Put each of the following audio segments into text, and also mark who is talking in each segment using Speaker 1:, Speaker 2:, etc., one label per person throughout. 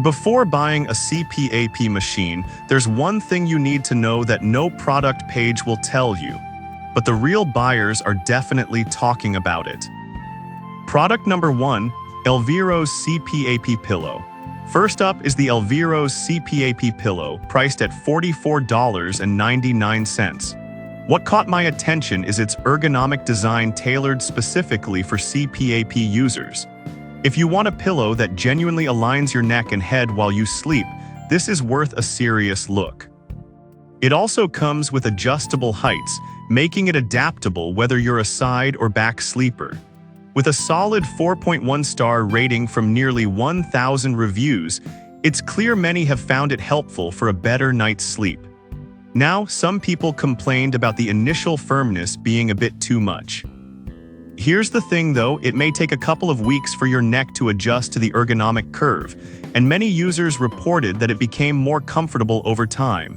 Speaker 1: Before buying a CPAP machine, there's one thing you need to know that no product page will tell you, but the real buyers are definitely talking about it. Product number 1, Elviro's Cpap Pillow. First up is the Elviro's Cpap Pillow, priced at $44.99. What caught my attention is its ergonomic design tailored specifically for CPAP users. If you want a pillow that genuinely aligns your neck and head while you sleep, this is worth a serious look. It also comes with adjustable heights, making it adaptable whether you're a side or back sleeper. With a solid 4.1-star rating from nearly 1,000 reviews, it's clear many have found it helpful for a better night's sleep. Now, some people complained about the initial firmness being a bit too much. Here's the thing though, it may take a couple of weeks for your neck to adjust to the ergonomic curve, and many users reported that it became more comfortable over time.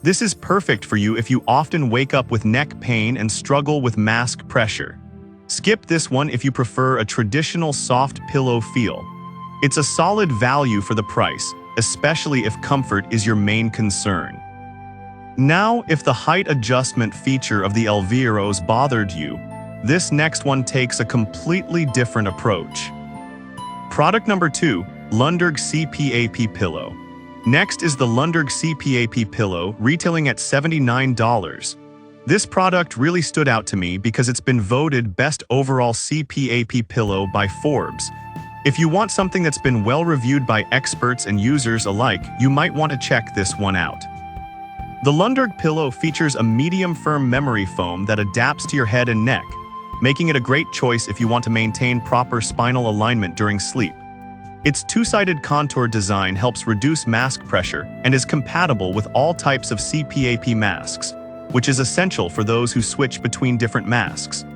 Speaker 1: This is perfect for you if you often wake up with neck pain and struggle with mask pressure. Skip this one if you prefer a traditional soft pillow feel. It's a solid value for the price, especially if comfort is your main concern. Now, if the height adjustment feature of the Elviro's bothered you, this next one takes a completely different approach. Product number 2, Lunderg Cpap Pillow. Next is the Lunderg Cpap Pillow, retailing at $79. This product really stood out to me because it's been voted Best Overall CPAP Pillow by Forbes. If you want something that's been well reviewed by experts and users alike, you might want to check this one out. The Lunderg pillow features a medium-firm memory foam that adapts to your head and neck, making it a great choice if you want to maintain proper spinal alignment during sleep. Its two-sided contour design helps reduce mask pressure and is compatible with all types of CPAP masks, which is essential for those who switch between different masks.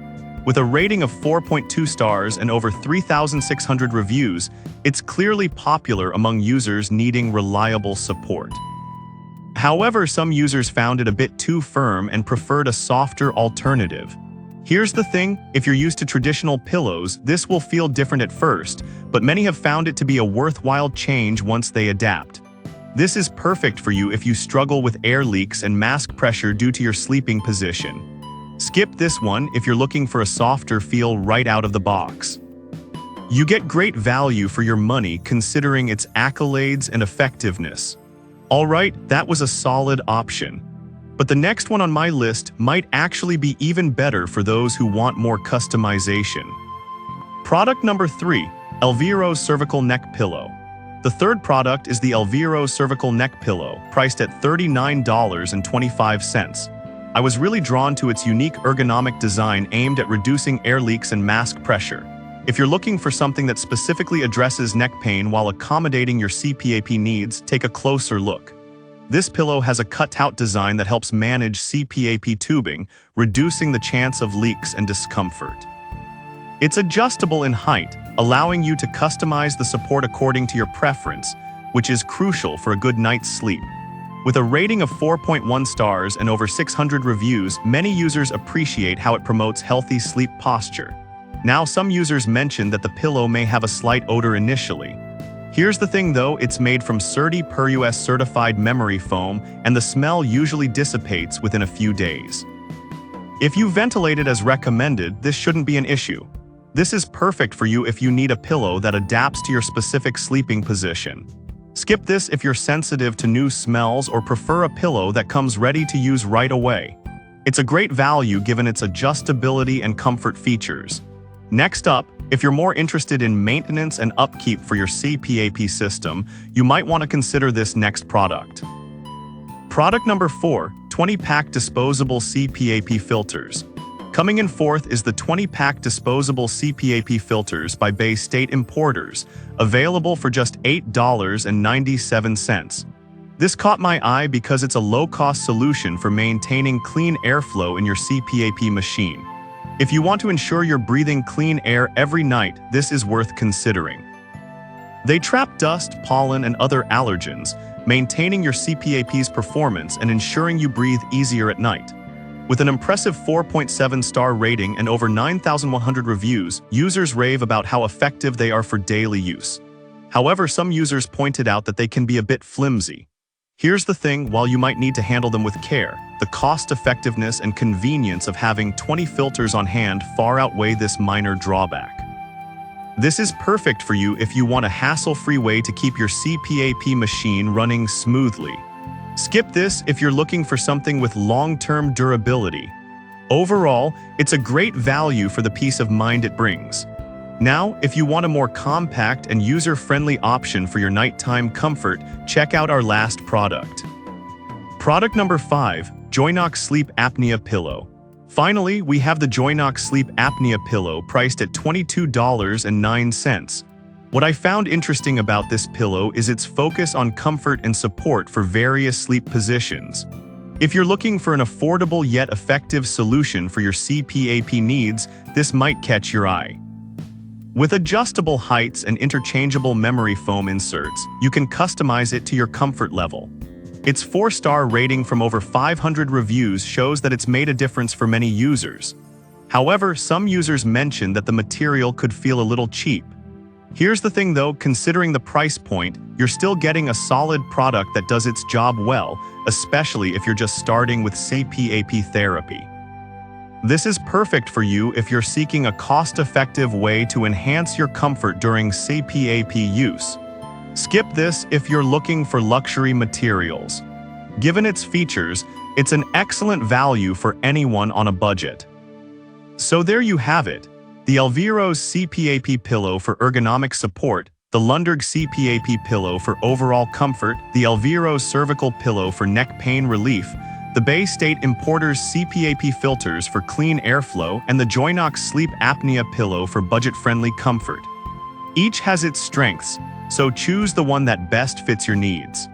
Speaker 1: With a rating of 4.2 stars and over 3,600 reviews, it's clearly popular among users needing reliable support. However, some users found it a bit too firm and preferred a softer alternative. Here's the thing, if you're used to traditional pillows, this will feel different at first, but many have found it to be a worthwhile change once they adapt. This is perfect for you if you struggle with air leaks and mask pressure due to your sleeping position. Skip this one if you're looking for a softer feel right out of the box. You get great value for your money considering its accolades and effectiveness. Alright, that was a solid option. But the next one on my list might actually be even better for those who want more customization. Product number 3, Elviro's Cervical Neck Pillow. The third product is the Elviro's Cervical Neck Pillow, priced at $39.25. I was really drawn to its unique ergonomic design aimed at reducing air leaks and mask pressure. If you're looking for something that specifically addresses neck pain while accommodating your CPAP needs, take a closer look. This pillow has a cutout design that helps manage CPAP tubing, reducing the chance of leaks and discomfort. It's adjustable in height, allowing you to customize the support according to your preference, which is crucial for a good night's sleep. With a rating of 4.1 stars and over 600 reviews, many users appreciate how it promotes healthy sleep posture. Now, some users mentioned that the pillow may have a slight odor initially. Here's the thing though, it's made from CertiPur US certified memory foam, and the smell usually dissipates within a few days. If you ventilate it as recommended, this shouldn't be an issue. This is perfect for you if you need a pillow that adapts to your specific sleeping position. Skip this if you're sensitive to new smells or prefer a pillow that comes ready to use right away. It's a great value given its adjustability and comfort features. Next up, if you're more interested in maintenance and upkeep for your CPAP system, you might want to consider this next product. Product number 4, 20-pack disposable CPAP filters. Coming in fourth is the 20-pack disposable CPAP filters by Bay State Importers, available for just $8.97. This caught my eye because it's a low-cost solution for maintaining clean airflow in your CPAP machine. If you want to ensure you're breathing clean air every night, this is worth considering. They trap dust, pollen, and other allergens, maintaining your CPAP's performance and ensuring you breathe easier at night. With an impressive 4.7-star rating and over 9,100 reviews, users rave about how effective they are for daily use. However, some users pointed out that they can be a bit flimsy. Here's the thing, while you might need to handle them with care, the cost-effectiveness and convenience of having 20 filters on hand far outweigh this minor drawback. This is perfect for you if you want a hassle-free way to keep your Cpap machine running smoothly. Skip this if you're looking for something with long-term durability. Overall, it's a great value for the peace of mind it brings. Now, if you want a more compact and user-friendly option for your nighttime comfort, check out our last product. Product number 5, Joynox Sleep Apnea Pillow. Finally, we have the Joynox Sleep Apnea Pillow priced at $22.09. What I found interesting about this pillow is its focus on comfort and support for various sleep positions. If you're looking for an affordable yet effective solution for your Cpap needs, this might catch your eye. With adjustable heights and interchangeable memory foam inserts, you can customize it to your comfort level. Its 4-star rating from over 500 reviews shows that it's made a difference for many users. However, some users mentioned that the material could feel a little cheap. Here's the thing though, considering the price point, you're still getting a solid product that does its job well, especially if you're just starting with Cpap therapy. This is perfect for you if you're seeking a cost-effective way to enhance your comfort during Cpap use. Skip this if you're looking for luxury materials. Given its features, it's an excellent value for anyone on a budget. So there you have it. The Elviro's Cpap pillow for ergonomic support, the Lundberg Cpap pillow for overall comfort, the Elviro's cervical pillow for neck pain relief, the Bay State Importer's Cpap filters for clean airflow, and the Joynox Sleep Apnea pillow for budget-friendly comfort. Each has its strengths, so choose the one that best fits your needs.